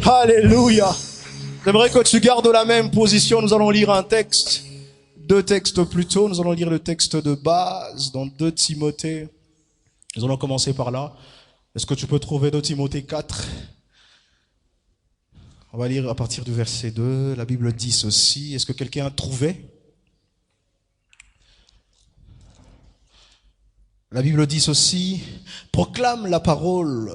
Alléluia. J'aimerais que tu gardes la même position. Nous allons lire un texte, deux textes plutôt. Nous allons lire le texte de base dans 2 Timothée. Nous allons commencer par là. Est-ce que tu peux trouver 2 Timothée 4? On va lire à partir du verset 2. La Bible dit ceci. Est-ce que quelqu'un a trouvé? La Bible dit ceci. Proclame la parole,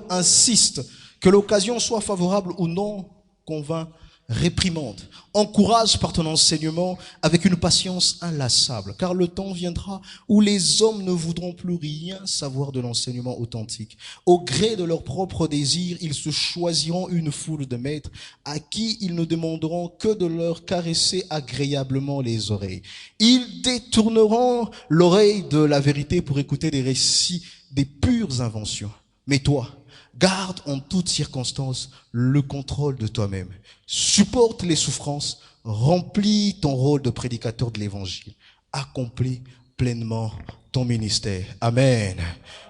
insiste, que l'occasion soit favorable ou non, convainc, réprimande, encourage par ton enseignement avec une patience inlassable, car le temps viendra où les hommes ne voudront plus rien savoir de l'enseignement authentique. Au gré de leurs propres désirs, ils se choisiront une foule de maîtres à qui ils ne demanderont que de leur caresser agréablement les oreilles. Ils détourneront l'oreille de la vérité pour écouter des récits des pures inventions. Mais toi, garde en toutes circonstances le contrôle de toi-même. Supporte les souffrances, remplis ton rôle de prédicateur de l'évangile. Accomplis pleinement ton ministère. Amen.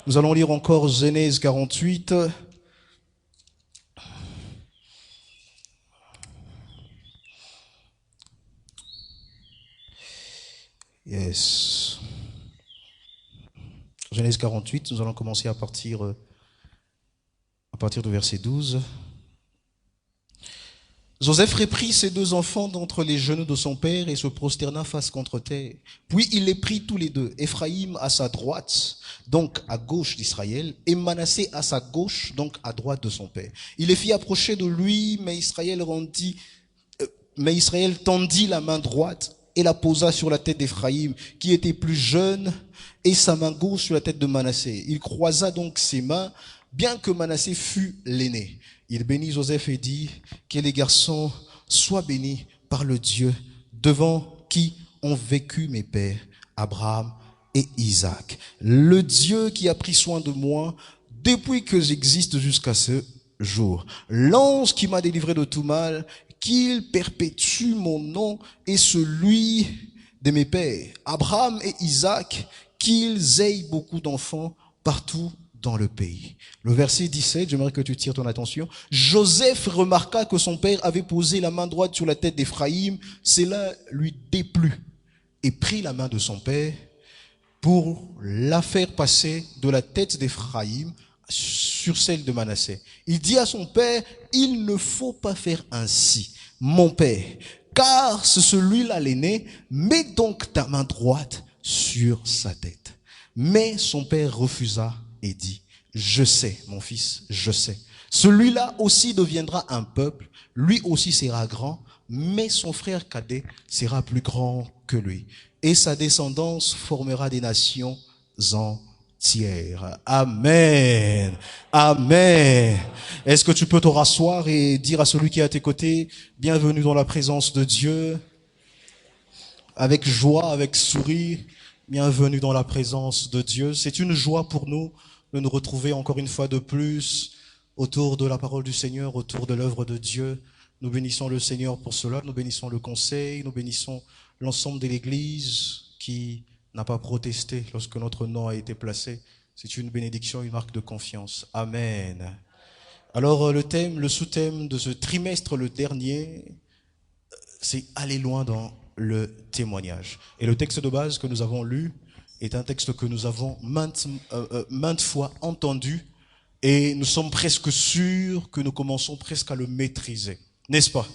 Nous allons lire encore Genèse 48. Yes. Genèse 48, nous allons commencer à partir du verset 12. Joseph reprit ses 2 enfants d'entre les genoux de son père et se prosterna face contre terre. Puis il les prit tous les 2, Éphraïm à sa droite, donc à gauche d'Israël, et Manassé à sa gauche, donc à droite de son père. Il les fit approcher de lui, mais Israël tendit la main droite et la posa sur la tête d'Éphraïm, qui était plus jeune, et sa main gauche sur la tête de Manassé. Il croisa donc ses mains, bien que Manassé fût l'aîné. Il bénit Joseph et dit que les garçons soient bénis par le Dieu devant qui ont vécu mes pères, Abraham et Isaac. Le Dieu qui a pris soin de moi depuis que j'existe jusqu'à ce jour. L'ange qui m'a délivré de tout mal, qu'il perpétue mon nom et celui de mes pères, Abraham et Isaac, qu'ils aient beaucoup d'enfants partout dans le pays. Le verset 17, j'aimerais que tu tires ton attention. Joseph remarqua que son père avait posé la main droite sur la tête d'Éphraïm. Cela lui déplut et prit la main de son père pour la faire passer de la tête d'Éphraïm sur celle de Manassé. Il dit à son père, il ne faut pas faire ainsi, mon père, car c'est celui-là l'aîné, mets donc ta main droite sur sa tête. Mais son père refusa et dit, je sais, mon fils, je sais. Celui-là aussi deviendra un peuple, lui aussi sera grand, mais son frère cadet sera plus grand que lui. Et sa descendance formera des nations entières. Amen. Amen. Est-ce que tu peux te rasseoir et dire à celui qui est à tes côtés, bienvenue dans la présence de Dieu, avec joie, avec sourire, bienvenue dans la présence de Dieu. C'est une joie pour nous de nous retrouver encore une fois de plus autour de la parole du Seigneur, autour de l'œuvre de Dieu. Nous bénissons le Seigneur pour cela, nous bénissons le conseil, nous bénissons l'ensemble de l'Église qui n'a pas protesté lorsque notre nom a été placé. C'est une bénédiction, une marque de confiance. Amen. Alors le sous-thème de ce trimestre, le dernier, c'est aller loin dans le témoignage. Et le texte de base que nous avons lu est un texte que nous avons maintes fois entendu et nous sommes presque sûrs que nous commençons presque à le maîtriser. N'est-ce pas?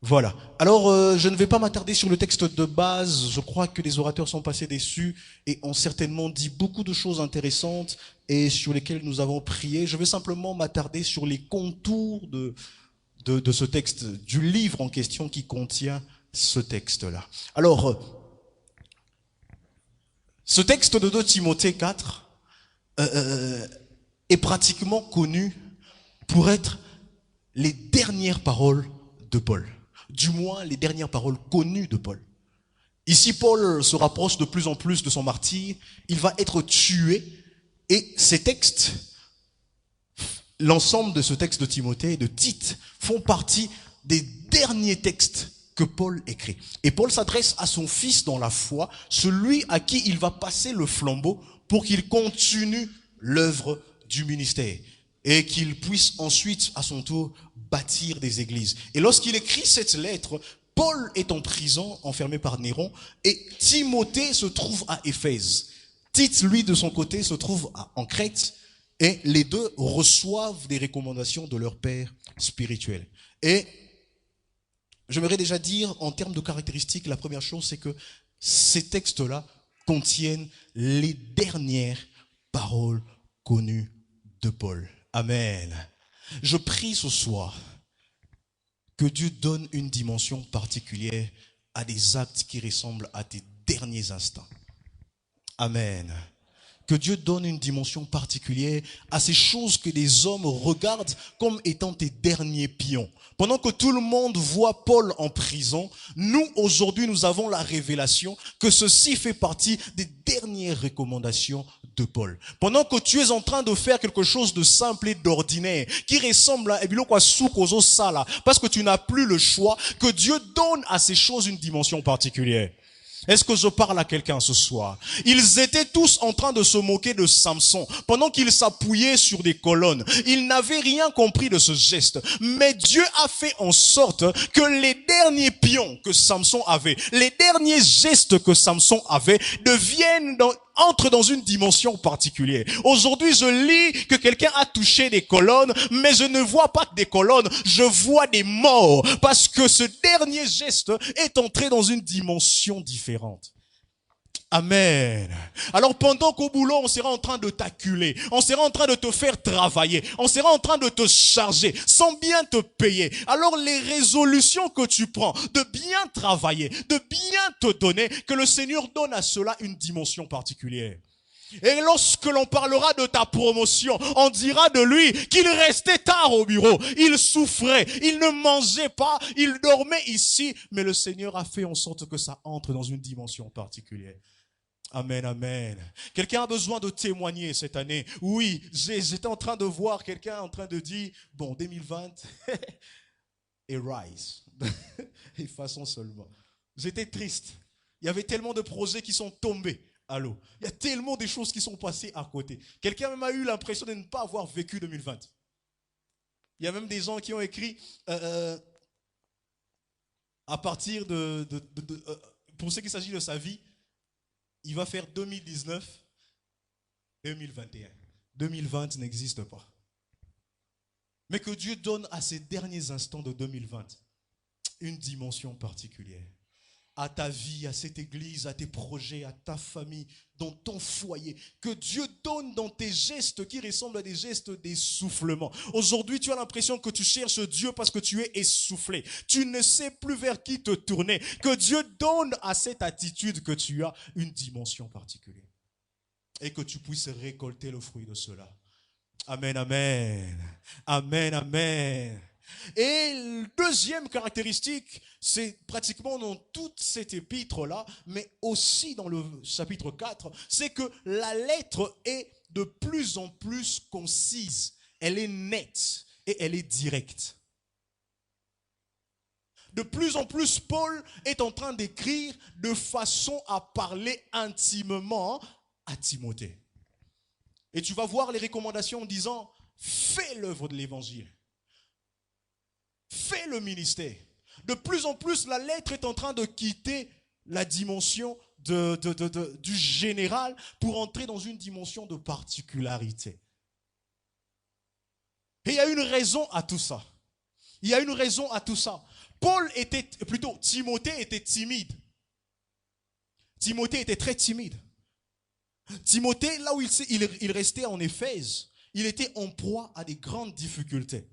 Voilà. Alors, je ne vais pas m'attarder sur le texte de base. Je crois que les orateurs sont passés dessus et ont certainement dit beaucoup de choses intéressantes et sur lesquelles nous avons prié. Je vais simplement m'attarder sur les contours de ce texte, du livre en question qui contient ce texte-là. Alors, ce texte de 2 Timothée 4 est pratiquement connu pour être les dernières paroles de Paul. Du moins, les dernières paroles connues de Paul. Ici, Paul se rapproche de plus en plus de son martyre. Il va être tué. Et ces textes, l'ensemble de ce texte de Timothée et de Tite, font partie des derniers textes que Paul écrit. Et Paul s'adresse à son fils dans la foi, celui à qui il va passer le flambeau pour qu'il continue l'œuvre du ministère et qu'il puisse ensuite, à son tour, bâtir des églises. Et lorsqu'il écrit cette lettre, Paul est en prison, enfermé par Néron, et Timothée se trouve à Éphèse. Tite, lui, de son côté, se trouve en Crète, et les deux reçoivent des recommandations de leur père spirituel. Et j'aimerais déjà dire, en termes de caractéristiques, la première chose, c'est que ces textes-là contiennent les dernières paroles connues de Paul. Amen. Je prie ce soir que Dieu donne une dimension particulière à des actes qui ressemblent à tes derniers instants. Amen. Que Dieu donne une dimension particulière à ces choses que les hommes regardent comme étant tes derniers pions. Pendant que tout le monde voit Paul en prison, nous, aujourd'hui, nous avons la révélation que ceci fait partie des dernières recommandations de Paul. Pendant que tu es en train de faire quelque chose de simple et d'ordinaire, qui ressemble à parce que tu n'as plus le choix, que Dieu donne à ces choses une dimension particulière. Est-ce que je parle à quelqu'un ce soir? Ils étaient tous en train de se moquer de Samson pendant qu'il s'appuyait sur des colonnes. Ils n'avaient rien compris de ce geste. Mais Dieu a fait en sorte que les derniers pions que Samson avait, les derniers gestes que Samson avait, entrent dans une dimension particulière. Aujourd'hui, je lis que quelqu'un a touché des colonnes, mais je ne vois pas des colonnes, je vois des morts, parce que ce dernier geste est entré dans une dimension différente. Amen. Alors pendant qu'au boulot, on sera en train de t'acculer, on sera en train de te faire travailler, on sera en train de te charger sans bien te payer. Alors les résolutions que tu prends de bien travailler, de bien te donner, que le Seigneur donne à cela une dimension particulière. Et lorsque l'on parlera de ta promotion, on dira de lui qu'il restait tard au bureau, il souffrait, il ne mangeait pas, il dormait ici, mais le Seigneur a fait en sorte que ça entre dans une dimension particulière. Amen, amen. Quelqu'un a besoin de témoigner cette année. Oui, j'étais en train de voir quelqu'un en train de dire, bon, 2020, et rise. Et façon seulement. J'étais triste. Il y avait tellement de projets qui sont tombés à l'eau. Il y a tellement de choses qui sont passées à côté. Quelqu'un même a eu l'impression de ne pas avoir vécu 2020. Il y a même des gens qui ont écrit à partir pour ce qui s'agit de sa vie, il va faire 2019, 2021. 2020 n'existe pas. Mais que Dieu donne à ces derniers instants de 2020 une dimension particulière. À ta vie, à cette église, à tes projets, à ta famille, dans ton foyer. Que Dieu donne dans tes gestes qui ressemblent à des gestes d'essoufflement. Aujourd'hui, tu as l'impression que tu cherches Dieu parce que tu es essoufflé. Tu ne sais plus vers qui te tourner. Que Dieu donne à cette attitude que tu as une dimension particulière. Et que tu puisses récolter le fruit de cela. Amen, amen. Amen, amen. Et deuxième caractéristique, c'est pratiquement dans toute cette épître-là, mais aussi dans le chapitre 4, c'est que la lettre est de plus en plus concise. Elle est nette et elle est directe. De plus en plus, Paul est en train d'écrire de façon à parler intimement à Timothée. Et tu vas voir les recommandations en disant, fais l'œuvre de l'évangile. Fais le ministère. De plus en plus, la lettre est en train de quitter la dimension du général pour entrer dans une dimension de particularité. Et il y a une raison à tout ça. Il y a une raison à tout ça. Timothée était timide. Timothée était très timide. Timothée, là où il restait en Éphèse, il était en proie à des grandes difficultés.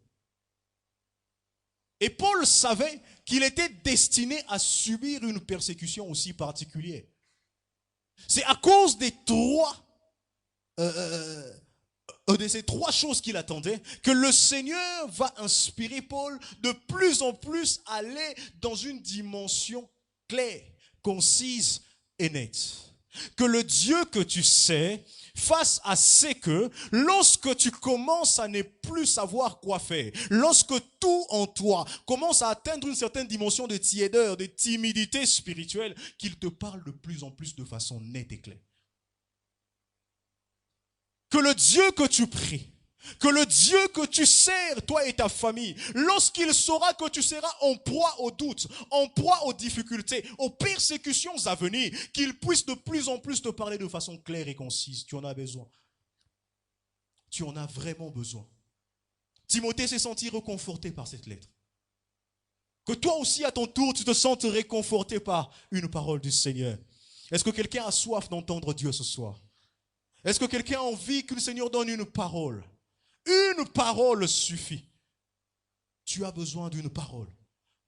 Et Paul savait qu'il était destiné à subir une persécution aussi particulière. C'est à cause de ces trois choses qu'il attendait que le Seigneur va inspirer Paul de plus en plus à aller dans une dimension claire, concise et nette. Que le Dieu que tu sais fasse à ce que lorsque tu commences à ne plus savoir quoi faire, lorsque tout en toi commence à atteindre une certaine dimension de tiédeur, de timidité spirituelle, qu'il te parle de plus en plus de façon nette et claire. que le Dieu que tu pries, que le Dieu que tu sers, toi et ta famille, lorsqu'il saura que tu seras en proie aux doutes, en proie aux difficultés, aux persécutions à venir, qu'il puisse de plus en plus te parler de façon claire et concise. Tu en as besoin. Tu en as vraiment besoin. Timothée s'est senti réconforté par cette lettre. Que toi aussi, à ton tour, tu te sentes réconforté par une parole du Seigneur. Est-ce que quelqu'un a soif d'entendre Dieu ce soir? Est-ce que quelqu'un a envie que le Seigneur donne une parole? Une parole suffit. Tu as besoin d'une parole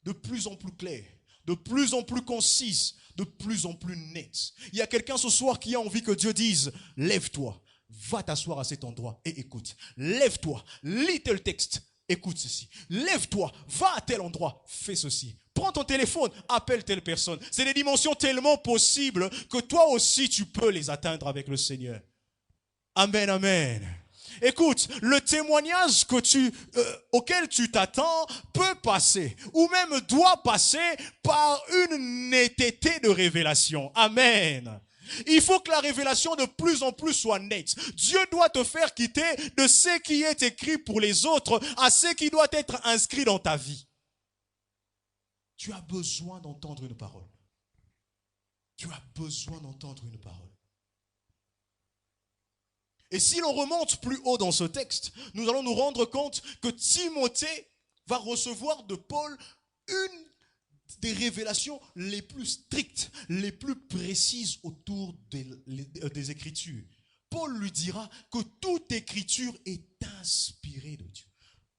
de plus en plus claire, de plus en plus concise, de plus en plus nette. Il y a quelqu'un ce soir qui a envie que Dieu dise, lève-toi, va t'asseoir à cet endroit et écoute. Lève-toi, lis tel texte, écoute ceci. Lève-toi, va à tel endroit, fais ceci. Prends ton téléphone, appelle telle personne. C'est des dimensions tellement possibles que toi aussi tu peux les atteindre avec le Seigneur. Amen, amen. Écoute, le témoignage auquel tu t'attends peut passer, ou même doit passer par une netteté de révélation. Amen. Il faut que la révélation de plus en plus soit nette. Dieu doit te faire quitter de ce qui est écrit pour les autres à ce qui doit être inscrit dans ta vie. Tu as besoin d'entendre une parole. Tu as besoin d'entendre une parole. Et si l'on remonte plus haut dans ce texte, nous allons nous rendre compte que Timothée va recevoir de Paul une des révélations les plus strictes, les plus précises autour des Écritures. Paul lui dira que toute Écriture est inspirée de Dieu.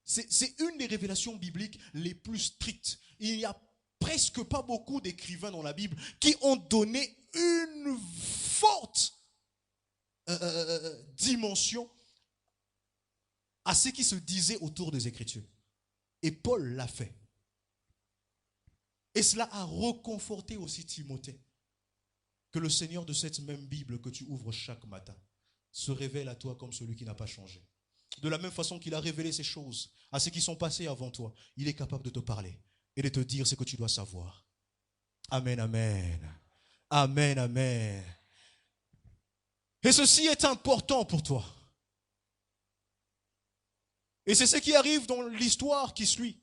C'est une des révélations bibliques les plus strictes. Il n'y a presque pas beaucoup d'écrivains dans la Bible qui ont donné une forte dimension à ce qui se disait autour des Écritures. Et Paul l'a fait. Et cela a reconforté aussi Timothée. Que le Seigneur de cette même Bible que tu ouvres chaque matin se révèle à toi comme celui qui n'a pas changé. De la même façon qu'il a révélé ces choses à ceux qui sont passés avant toi, il est capable de te parler et de te dire ce que tu dois savoir. Amen, amen. Amen, amen. Et ceci est important pour toi. Et c'est ce qui arrive dans l'histoire qui suit.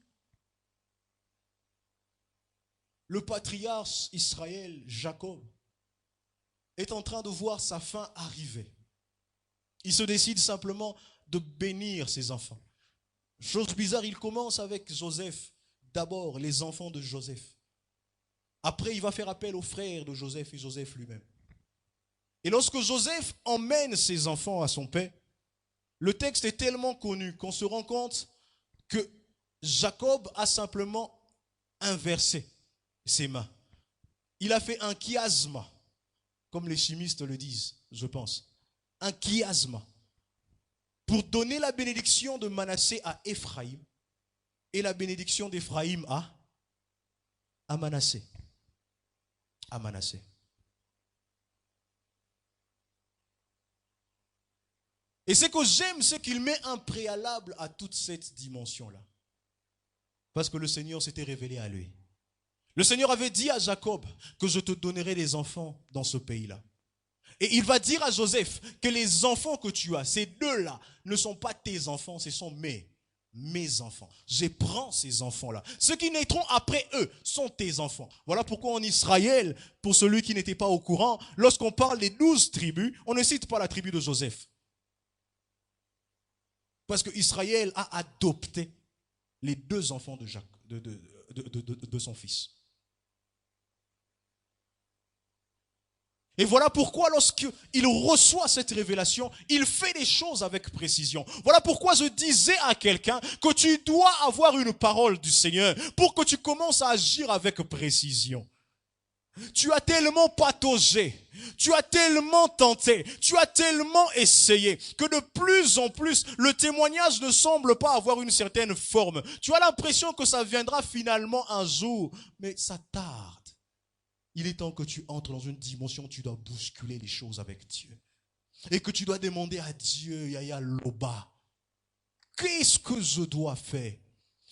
Le patriarche Israël, Jacob, est en train de voir sa fin arriver. Il se décide simplement de bénir ses enfants. Chose bizarre, il commence avec Joseph. D'abord, les enfants de Joseph. Après, il va faire appel aux frères de Joseph et Joseph lui-même. Et lorsque Joseph emmène ses enfants à son père, le texte est tellement connu qu'on se rend compte que Jacob a simplement inversé ses mains. Il a fait un chiasma, comme les chimistes le disent, je pense. Un chiasma. Pour donner la bénédiction de Manassé à Éphraïm et la bénédiction d'Éphraïm à Manassé. À Manassé. Et ce que j'aime, c'est qu'il met un préalable à toute cette dimension-là. Parce que le Seigneur s'était révélé à lui. Le Seigneur avait dit à Jacob que je te donnerai des enfants dans ce pays-là. Et il va dire à Joseph que les enfants que tu as, ces deux-là, ne sont pas tes enfants, ce sont mes enfants. Je prends ces enfants-là. Ceux qui naîtront après eux sont tes enfants. Voilà pourquoi en Israël, pour celui qui n'était pas au courant, lorsqu'on parle des 12 tribus, on ne cite pas la tribu de Joseph. Parce qu'Israël a adopté les deux enfants de son fils. Et voilà pourquoi lorsqu'il reçoit cette révélation, il fait des choses avec précision. Voilà pourquoi je disais à quelqu'un que tu dois avoir une parole du Seigneur pour que tu commences à agir avec précision. Tu as tellement pataugé, tu as tellement tenté, tu as tellement essayé que de plus en plus, le témoignage ne semble pas avoir une certaine forme. Tu as l'impression que ça viendra finalement un jour, mais ça tarde. Il est temps que tu entres dans une dimension où tu dois bousculer les choses avec Dieu. Et que tu dois demander à Dieu, Yaya Loba, qu'est-ce que je dois faire?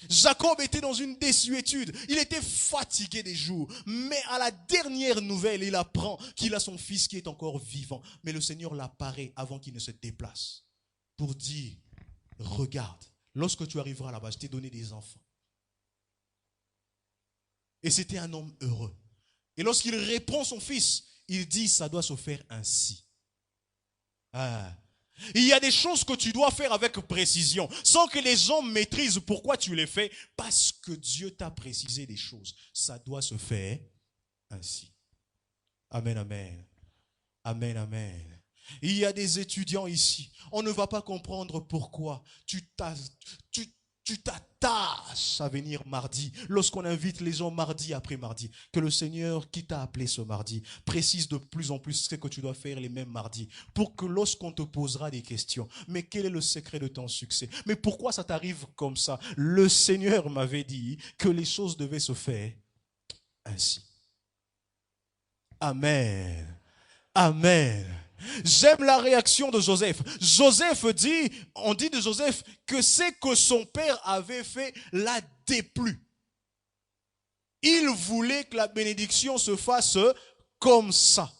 Jacob était dans une désuétude. Il était fatigué des jours. Mais à la dernière nouvelle, il apprend qu'il a son fils qui est encore vivant. Mais le Seigneur l'apparaît avant qu'il ne se déplace pour dire, regarde, lorsque tu arriveras là-bas, je t'ai donné des enfants. Et c'était un homme heureux. Et lorsqu'il répond son fils, il dit, ça doit se faire ainsi. Ah. Il y a des choses que tu dois faire avec précision, sans que les gens maîtrisent pourquoi tu les fais, parce que Dieu t'a précisé des choses. Ça doit se faire ainsi. Amen, amen. Amen, amen. Il y a des étudiants ici. On ne va pas comprendre pourquoi tu t'attaches à venir mardi, lorsqu'on invite les gens mardi après mardi. Que le Seigneur qui t'a appelé ce mardi précise de plus en plus ce que tu dois faire les mêmes mardis, pour que lorsqu'on te posera des questions, mais quel est le secret de ton succès? Mais pourquoi ça t'arrive comme ça? Le Seigneur m'avait dit que les choses devaient se faire ainsi. Amen. Amen. J'aime la réaction de Joseph. Joseph dit, on dit de Joseph que c'est que son père avait fait l'a déplu. Il voulait que la bénédiction se fasse comme ça.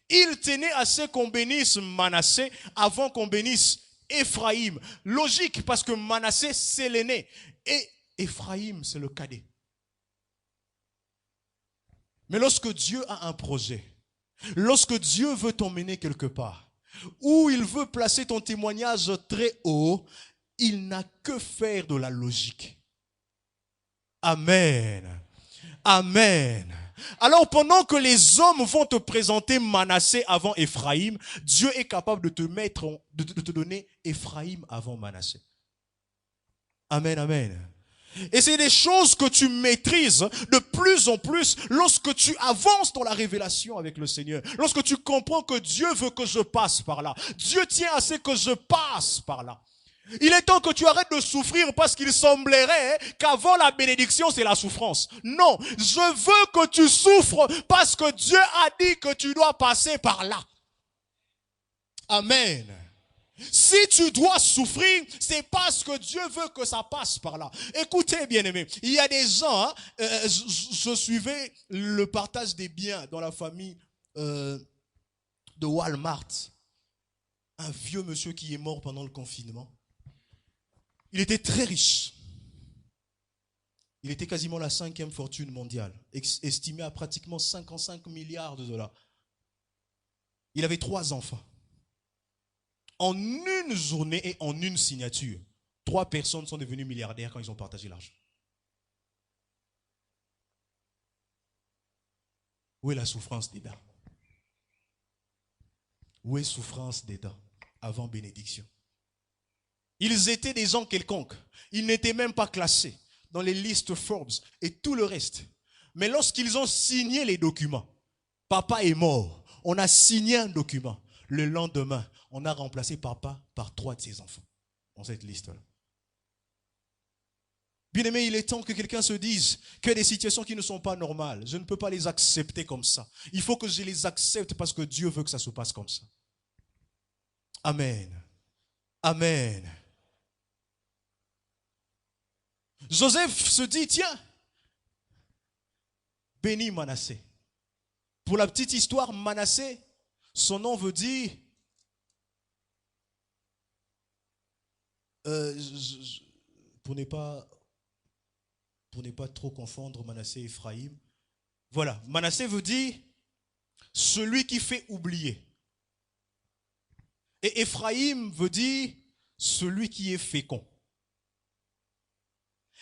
Il tenait à ce qu'on bénisse Manassé avant qu'on bénisse Ephraïm. Logique, parce que Manassé c'est l'aîné et Ephraïm c'est le cadet. Mais lorsque Dieu a un projet, lorsque Dieu veut t'emmener quelque part, ou il veut placer ton témoignage très haut, il n'a que faire de la logique. Amen. Amen. Alors pendant que les hommes vont te présenter Manassé avant Ephraïm, Dieu est capable de te donner Ephraïm avant Manassé. Amen, amen. Et c'est des choses que tu maîtrises de plus en plus lorsque tu avances dans la révélation avec le Seigneur. Lorsque tu comprends que Dieu veut que je passe par là. Dieu tient à ce que je passe par là. Il est temps que tu arrêtes de souffrir parce qu'il semblerait qu'avant la bénédiction, c'est la souffrance. Non, je veux que tu souffres parce que Dieu a dit que tu dois passer par là. Amen. Si tu dois souffrir, c'est parce que Dieu veut que ça passe par là. Écoutez, bien-aimés, il y a des gens, je suivais le partage des biens dans la famille de Walmart. Un vieux monsieur qui est mort pendant le confinement. Il était très riche. Il était quasiment la 5e fortune mondiale, estimée à pratiquement 55 milliards de dollars. Il avait 3 enfants. En une journée et en une signature, 3 personnes sont devenues milliardaires quand ils ont partagé l'argent. Où est la souffrance dedans? Où est la souffrance dedans avant bénédiction? Ils étaient des gens quelconques. Ils n'étaient même pas classés dans les listes Forbes et tout le reste. Mais lorsqu'ils ont signé les documents, papa est mort, on a signé un document. Le lendemain, on a remplacé papa par 3 de ses enfants dans cette liste-là. Bien aimé, il est temps que quelqu'un se dise qu'il y a des situations qui ne sont pas normales. Je ne peux pas les accepter comme ça. Il faut que je les accepte parce que Dieu veut que ça se passe comme ça. Amen. Amen. Joseph se dit, tiens, bénis Manassé. Pour la petite histoire, Manassé, son nom veut dire, pour ne pas trop confondre Manassé et Ephraïm, voilà, Manassé veut dire celui qui fait oublier. Et Ephraïm veut dire celui qui est fécond.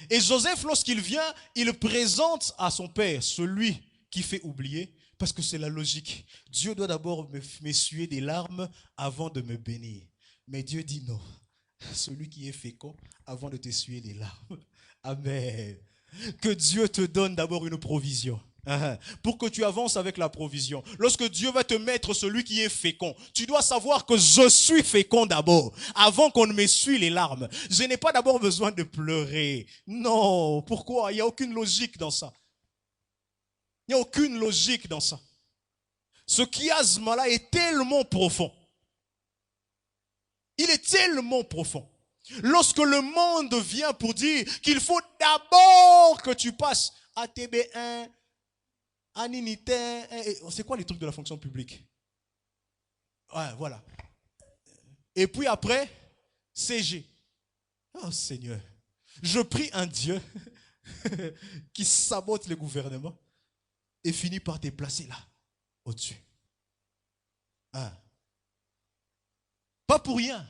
Et Joseph, lorsqu'il vient, il présente à son père celui qui fait oublier, parce que c'est la logique. Dieu doit d'abord m'essuyer des larmes avant de me bénir. Mais Dieu dit non. Celui qui est fécond avant de t'essuyer des larmes. Amen. Que Dieu te donne d'abord une provision. Pour que tu avances avec la provision. Lorsque Dieu va te mettre celui qui est fécond, tu dois savoir que je suis fécond d'abord, avant qu'on ne m'essuie les larmes. Je n'ai pas d'abord besoin de pleurer. Non, pourquoi? Il n'y a aucune logique dans ça. Il n'y a aucune logique dans ça. Ce chiasme-là est tellement profond. Il est tellement profond. Lorsque le monde vient pour dire qu'il faut d'abord que tu passes ATB1, Aninitin, c'est quoi les trucs de la fonction publique? Ouais, voilà. Et puis après, CG. Oh Seigneur, je prie un Dieu qui sabote le gouvernement et finit par te placer là, au-dessus. Hein? Pas pour rien.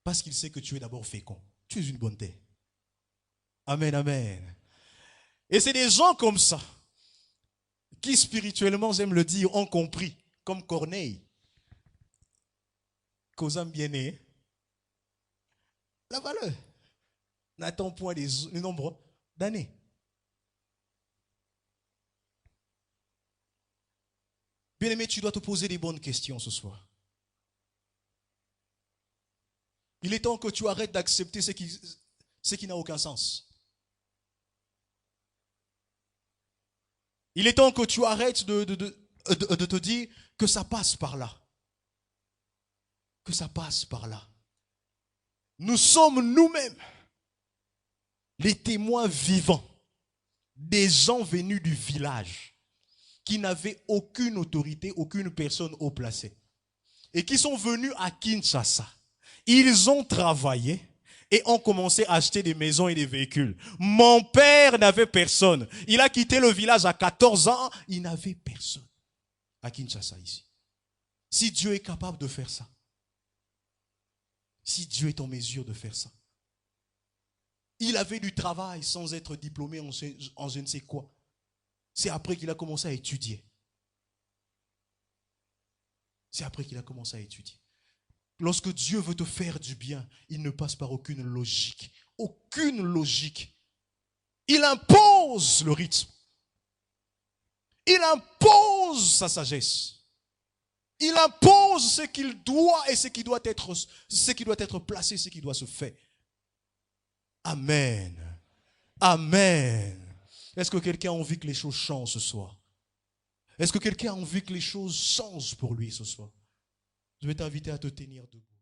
Parce qu'il sait que tu es d'abord fécond. Tu es une bonne terre. Amen, amen. Et c'est des gens comme ça, qui spirituellement, j'aime le dire, ont compris, comme Corneille, qu'aux âmes bien-nées, la valeur n'attend point les nombres d'années. Bien-aimé, tu dois te poser des bonnes questions ce soir. Il est temps que tu arrêtes d'accepter ce qui n'a aucun sens. Il est temps que tu arrêtes de te dire que ça passe par là. Que ça passe par là. Nous sommes nous-mêmes les témoins vivants des gens venus du village qui n'avaient aucune autorité, aucune personne haut placée et qui sont venus à Kinshasa. Ils ont travaillé et ont commencé à acheter des maisons et des véhicules. Mon père n'avait personne. Il a quitté le village à 14 ans. Il n'avait personne à Kinshasa ici. Si Dieu est capable de faire ça, si Dieu est en mesure de faire ça, il avait du travail sans être diplômé en je ne sais quoi. C'est après qu'il a commencé à étudier. C'est après qu'il a commencé à étudier. Lorsque Dieu veut te faire du bien, il ne passe par aucune logique. Aucune logique. Il impose le rythme. Il impose sa sagesse. Il impose ce qu'il doit et ce qui doit être placé, ce qui doit se faire. Amen. Amen. Est-ce que quelqu'un a envie que les choses changent ce soir? Est-ce que quelqu'un a envie que les choses changent pour lui ce soir? Je vais t'inviter à te tenir debout.